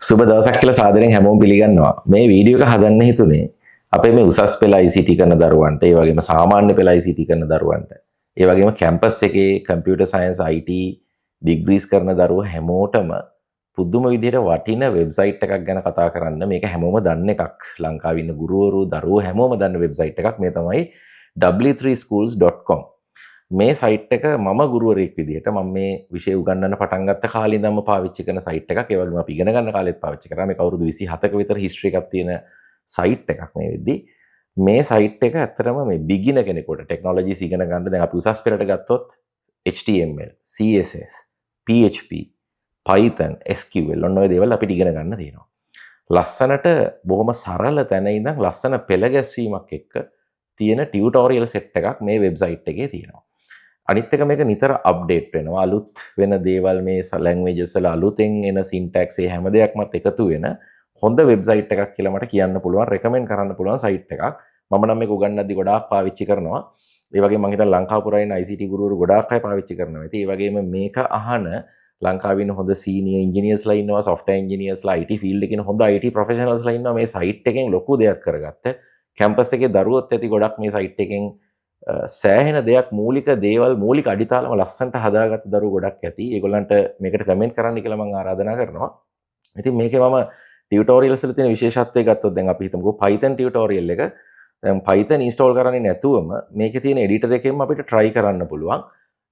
සුබ දවසක් කියලා සාදරයෙන් හැමෝම පිළිගන්නවා. මේ වීඩියෝ එක හදන්න හිතුනේ අපේ මේ උසස් පෙළ ICT කරන දරුවන්ට, ඒ වගේම සාමාන්‍ය පෙළ ICT කරන දරුවන්ට, ඒ වගේම කැම්පස් එකේ කම්පියුටර් සයන්ස් IT ඩිග්‍රීස් කරන දරුවෝ හැමෝටම පුදුම විදිහට වටින වෙබ්සයිට් එකක් ගැන කතා කරන්න. මේක හැමෝම දන්න එකක්. ලංකාවේ ඉන්න ගුරුවරු, දරුවෝ හැමෝම දන්න වෙබ්සයිට් එකක්. මේ තමයි w3schools.com. මේ සයිට් එක මම ගුරුවරයෙක් විදිහට මම මේ විෂය උගන්වන්න පටන් ගත්ත කාලේ ඉඳන්ම පාවිච්චි කරන සයිට් එකක්. ඒ වගේම අපි ඉගෙන ගන්න කාලෙත් පාවිච්චි කරා. මේක අවුරුදු 27ක විතර හිස්ටරි එකක් තියෙන සයිට් එකක් මේ වෙද්දී. මේ සයිට් එක ඇත්තටම මේ බිගිනර් කෙනෙකුට ටෙක්නොලොජිස් ඉගෙන ගන්න දැන් අපි උසස් පෙළට ගත්තොත් HTML, CSS, PHP, Python, SQL ඔන්න ඔය දේවල් අපිට ඉගෙන ගන්න තියෙනවා. ලස්සනට බොහොම සරල තැන ඉඳන් ලස්සන පෙළ ගැස්වීමක් එක්ක තියෙන ටියුටෝරියල් සෙට් එකක් මේ වෙබ්සයිට් එකේ තියෙනවා. අනිත් එක මේක නිතර අප්ඩේට් වෙනවා. අලුත් වෙන දේවල් මේ ලැන්ග්වේජස් වල අලුතෙන් එන සින්ටැක්ස් ඒ හැම දෙයක්මත් එකතු වෙන හොඳ වෙබ්සයිට් එකක් කියලා මට කියන්න පුළුවන්, රෙකමෙන්ඩ් කරන්න පුළුවන් සයිට් එකක්. මම නම් මේක උගන්වද්දි ගොඩාක් පාවිච්චි කරනවා. ඒ වගේම මම හිතන ලංකාව පුරා ඉන්න ICT ගුරුවරු ගොඩාක් අය පාවිච්චි කරනවා. ඉතින් ඒ වගේම මේක අහන ලංකාවේ ඉන්න හොඳ සීනියර් ඉන්ජිනියර්ස්ලා ඉන්නවා, සොෆ්ට්වෙයාර් ඉන්ජිනියර්ස්ලා, IT ෆීල්ඩ් එකේ ඉන්න හොඳ IT ප්‍රොෆෙෂනල්ස්ලා ඉන්නවා. මේ සයිට් එකෙන් ලොකු දෙයක් කරගත්ත. කැම්පස් එකේ දරුවොත් ඇති ගොඩක් මේ සයිට් එකෙන් සෑහෙන දෙයක් මූලික දේවල් මූලික අඩිතාලම ලස්සනට හදාගත්ත දරුවෝ ගොඩක් ඇති. ඒගොල්ලන්ට මේකට කමෙන්ට් කරන්න කියලා මම ආරාධනා කරනවා. ඉතින් මේකේ මම ටියුටෝරියල්ස් වල තියෙන විශේෂත්වය ගත්තොත් දැන් අපි හිතමුකෝ Python ටියුටෝරියල් එක. දැන් Python ඉන්ස්ටෝල් කරන්නේ නැතුවම මේකේ තියෙන එඩිටර් එකෙන්ම අපිට try කරන්න පුළුවන්.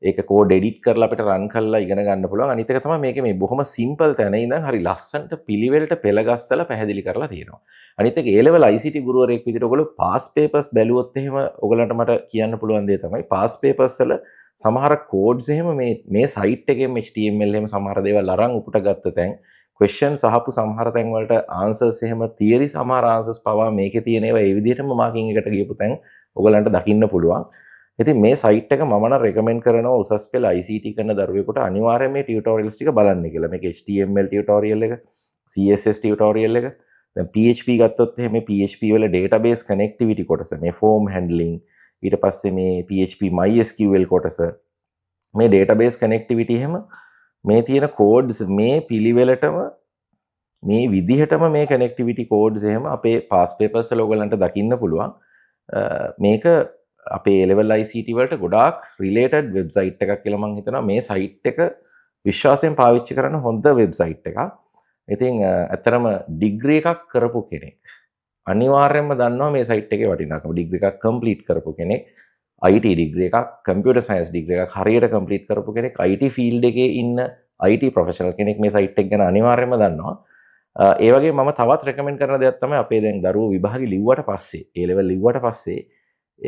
ඒක කෝඩ් එඩිට් කරලා අපිට රන් කරලා ඉගෙන ගන්න පුළුවන්. අනිත් එක තමයි මේකේ මේ බොහොම සිම්පල් තැන ඉඳන් හරි ලස්සනට පිළිවෙලට පෙළ ගස්සලා පැහැදිලි කරලා තියෙනවා. අනිත් එක A level ICT ගුරුවරයෙක් විදිහට ඔයගොල්ලෝ පාස් පේපර්ස් බැලුවොත් එහෙම ඔයගලන්ට මට කියන්න පුළුවන් දේ තමයි පාස් පේපර්ස් වල සමහර කෝඩ්ස් එහෙම මේ සයිට් එකෙන් HTML එහෙම සමහර දේවල් අරන් උපුට ගත්ත තැන් questions අහපු සමහර තැන් වලට answers එහෙම theory සමහර answers පවා මේකේ තියෙන ඒවා ඒ විදිහටම මාකින් එකට ගියපු තැන් ඔයගලන්ට දකින්න පුළුවන්. ඉතින් මේ සයිට් එක මම නම් රෙකමෙන්ඩ් කරනවා උසස් පෙළ ICT කරන දරුවෙකුට අනිවාර්යයෙන් මේ ටියුටෝරියල්ස් ටික බලන්න කියලා. මේක HTML ටියුටෝරියල් එක, CSS ටියුටෝරියල් එක, දැන් PHP ගත්තොත් එහෙනම් මේ PHP වල database connectivity කොටස, මේ form handling, ඊට පස්සේ මේ PHP MySQL කොටස, මේ database connectivity එහෙම මේ තියෙන codes මේ පිළිවෙලටම මේ විදිහටම මේ connectivity codes එහෙම අපේ past papers වල ඔයගලන්ට දකින්න පුළුවන්. මේක අපේ A-level ICT වලට ගොඩාක් රිලේටඩ් වෙබ්සයිට් එකක් කියලා මම හිතනවා. මේ සයිට් එක විශ්වාසයෙන් පාවිච්චි කරන්න හොඳ වෙබ්සයිට් එකක්. ඉතින් ඇත්තරම ඩිග්‍රී එකක් කරපු කෙනෙක් අනිවාර්යයෙන්ම දන්නවා මේ සයිට් එකේ වටිනාකම. ඩිග්‍රී එකක් කම්ප්ලීට් කරපු කෙනෙක්, IT ඩිග්‍රී එකක්, කම්පියුටර් සයන්ස් ඩිග්‍රී එකක් හරියට කම්ප්ලීට් කරපු කෙනෙක්, IT ෆීල්ඩ් එකේ ඉන්න IT ප්‍රොෆෙෂනල් කෙනෙක් මේ සයිට් එක ගැන අනිවාර්යයෙන්ම දන්නවා. ඒ වගේ මම තවත් රෙකමෙන්ඩ් කරන දෙයක් තමයි අපේ දැන් දරුවෝ විභාගෙ ලිව්වට පස්සේ, A level ලිව්වට පස්සේ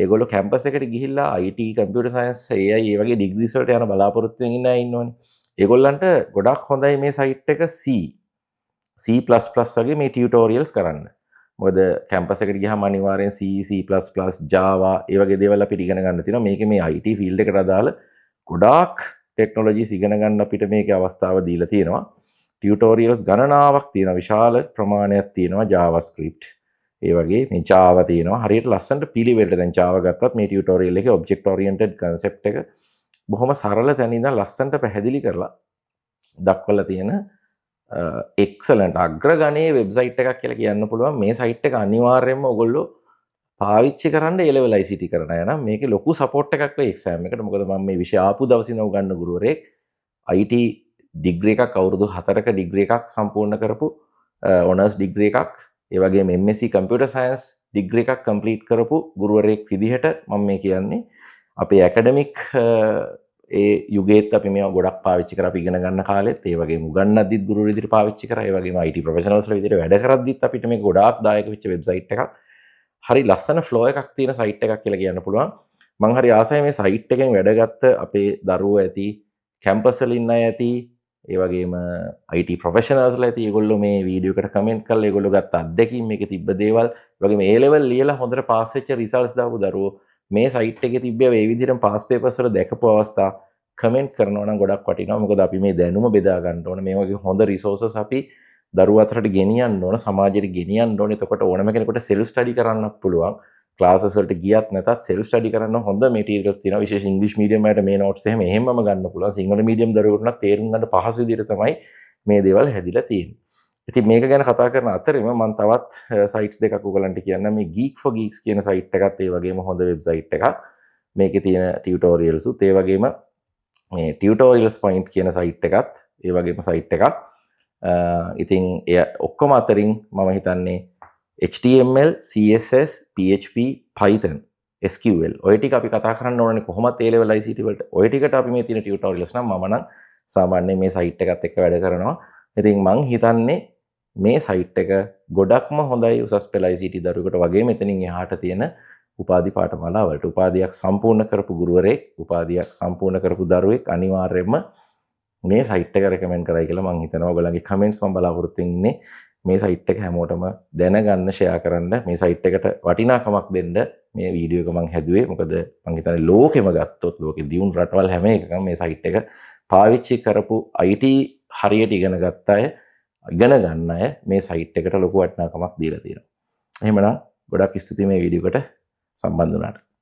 ඒගොල්ලෝ කැම්පස් එකට ගිහිල්ලා IT කම්පියුටර් සයන්ස් AI ඒ වගේ ඩිග්‍රීස් වලට යන බලාපොරොත්තුවෙන් ඉන්න අය ඉන්නවනේ. ඒගොල්ලන්ට ගොඩක් හොඳයි මේ සයිට් එක C++ වගේ මේ ටියුටෝරියල්ස් කරන්න. මොකද කැම්පස් එකට ගියාම අනිවාර්යෙන් C++, Java ඒ වගේ දේවල් අපිට ඉගෙන ගන්න තියෙනවා. මේකේ මේ IT ෆීල්ඩ් එකට අදාළ ගොඩාක් ටෙක්නොලොජිස් ඉගෙන ගන්න අපිට මේකේ අවස්ථාව දීලා තියෙනවා. ටියුටෝරියල්ස් ගණනාවක් තියෙනවා, විශාල ප්‍රමාණයක් තියෙනවා. JavaScript ඒ වගේ මේ Java තියෙනවා. හරියට ලස්සනට පිළිවෙලට දැන් Java ගත්තත් මේ ටියුටෝරියල් එකේ object oriented concept එක බොහොම සරල තැන ඉඳන් ලස්සනට පැහැදිලි කරලා දක්වලා තියෙන එක්සලන්ට් අග්‍රගණයේ වෙබ්සයිට් එකක් කියලා කියන්න පුළුවන්. මේ සයිට් එක අනිවාර්යයෙන්ම ඔයගොල්ලෝ පාවිච්චි කරන්න A level ICT කරන අය නම් මේකේ ලොකු සපෝට් එකක් වෙයි එක්සෑම් එකට. මොකද මම මේ විෂය ආපු දවසේ ඉඳන් උගන්වන ගුරුවරයෙක් IT ඩිග්‍රී එකක් අවුරුදු 4ක ඩිග්‍රී එකක් සම්පූර්ණ කරපු ඔනර්ස් ඩිග්‍රී එකක්, ඒ වගේම MSc කම්පියුටර් සයන්ස් ඩිග්‍රී එකක් කම්ප්ලීට් කරපු ගුරුවරයෙක් විදිහට මම මේ කියන්නේ. අපේ ඇකඩමික් ඒ යුගයේත් අපි මේවා ගොඩක් පාවිච්චි කරා අපි ඉගෙන ගන්න කාලෙත්. ඒ වගේම උගන්වද්දිත් ගුරු විදිහට පාවිච්චි කරා. ඒ වගේම IT ප්‍රොෆෙෂනල්ස්ලා විදිහට වැඩ කරද්දිත් අපිට මේක ගොඩාක් දායක වෙච්ච වෙබ්සයිට් එකක්. හරි ලස්සන ෆ්ලෝ එකක් තියෙන සයිට් එකක් කියලා කියන්න පුළුවන්. මම හරි ආසයි මේ සයිට් එකෙන් වැඩගත්ත අපේ දරුවෝ ඇති, කැම්පස් වල ඉන්න අය ඇති, ඒ වගේම IT ප්‍රොෆෙෂනල්ස්ලා ඇති. ඒගොල්ලෝ මේ වීඩියෝ එකට කමෙන්ට් කරලා ඒගොල්ලෝ ගත්ත අත්දැකීම්, මේකේ තිබ්බ දේවල්, ඒ වගේම A level ලියලා හොඳට පාස් වෙච්ච රිසල්ට්ස් දාපු දරුවෝ මේ සයිට් එකේ තිබ්බ ඒ විදිහටම පාස් පේපර්ස් වල දැකපු අවස්ථා කමෙන්ට් කරනවා නම් ගොඩක් වටිනවා. මොකද අපි මේ දැනුම බෙදා ගන්න ඕන. මේ වගේ හොඳ රිසෝසස් අපි දරුවෝ අතරට ගෙනියන්න ඕන, සමාජයට ගෙනියන්න ඕන. එතකොට ඕනම කෙනෙකුට සෙල්ෆ් ස්ටඩි කරන්නත් පුළුවන්. ක්ලාසස් වලට ගියත් නැතත් සෙල්ෆ් ස්ටඩි කරන්න හොඳ මැටීරියල්ස් තියෙනවා. විශේෂ ඉංග්‍රීසි මීඩියම් වලට මේ නෝට්ස් එහෙමම ගන්න පුළුවන්. සිංහල මීඩියම් දරුවෝට නම් තේරුම් ගන්න පහසු විදිහට තමයි මේ දේවල් හැදිලා තියෙන්නේ. ඉතින් මේක ගැන කතා කරන අතරෙම මම තවත් සයිට්ස් දෙකක් ඔයගලන්ට කියන්නම්. මේ Geek for Geeks කියන සයිට් එකත් ඒ වගේම හොඳ වෙබ්සයිට් එකක්. මේකේ තියෙන ටියුටෝරියල්ස් උත් ඒ වගේම මේ ටියුටෝරියල්ස් පොයින්ට් කියන සයිට් එකත් ඒ වගේම සයිට් එකක්. ඉතින් එය ඔක්කොම අතරින් මම හිතන්නේ HTML, CSS, PHP, Python, SQL ඔය ටික අපි කතා කරන්න ඕනේ කොහොමද A level ICT වලට. ඔය ටිකට අපි මේ තියෙන ටියුටෝරියල්ස් නම් මම නම් සාමාන්‍යයෙන් මේ සයිට් එකත් එක්ක වැඩ කරනවා. ඉතින් මං හිතන්නේ මේ සයිට් එක ගොඩක්ම හොඳයි උසස් පෙළ ICT දරුවෙකුට වගේ. මෙතනින් එහාට තියෙන උපාධි පාඨමාලාවලට උපාධියක් සම්පූර්ණ කරපු ගුරුවරයෙක්, උපාධියක් සම්පූර්ණ කරපු දරුවෙක් අනිවාර්යයෙන්ම මේ සයිට් එක රෙකමෙන්ඩ් කරයි කියලා මං හිතනවා. ඔයගලගේ කමෙන්ට්ස් මම බලාපොරොත්තු වෙන්නේ මේ සයිට් එක හැමෝටම දැනගන්න, ෂෙයා කරන්න, මේ සයිට් එකට වටිනාකමක් දෙන්න මේ වීඩියෝ එක මං හැදුවේ. මොකද මං හිතන්නේ ලෝකෙම ගත්තොත් ලෝකෙ දියුණු රටවල් හැම එකකම මේ සයිට් එක පාවිච්චි කරපු IT හරියට ඉගෙන ගත්ත අය, ඉගෙන ගන්න අය මේ සයිට් එකට ලොකු වටිනාකමක් දීලා තියෙනවා. එහෙමනම් ගොඩක් ස්තුතියි මේ වීඩියෝ එකට සම්බන්ධ වුණාට.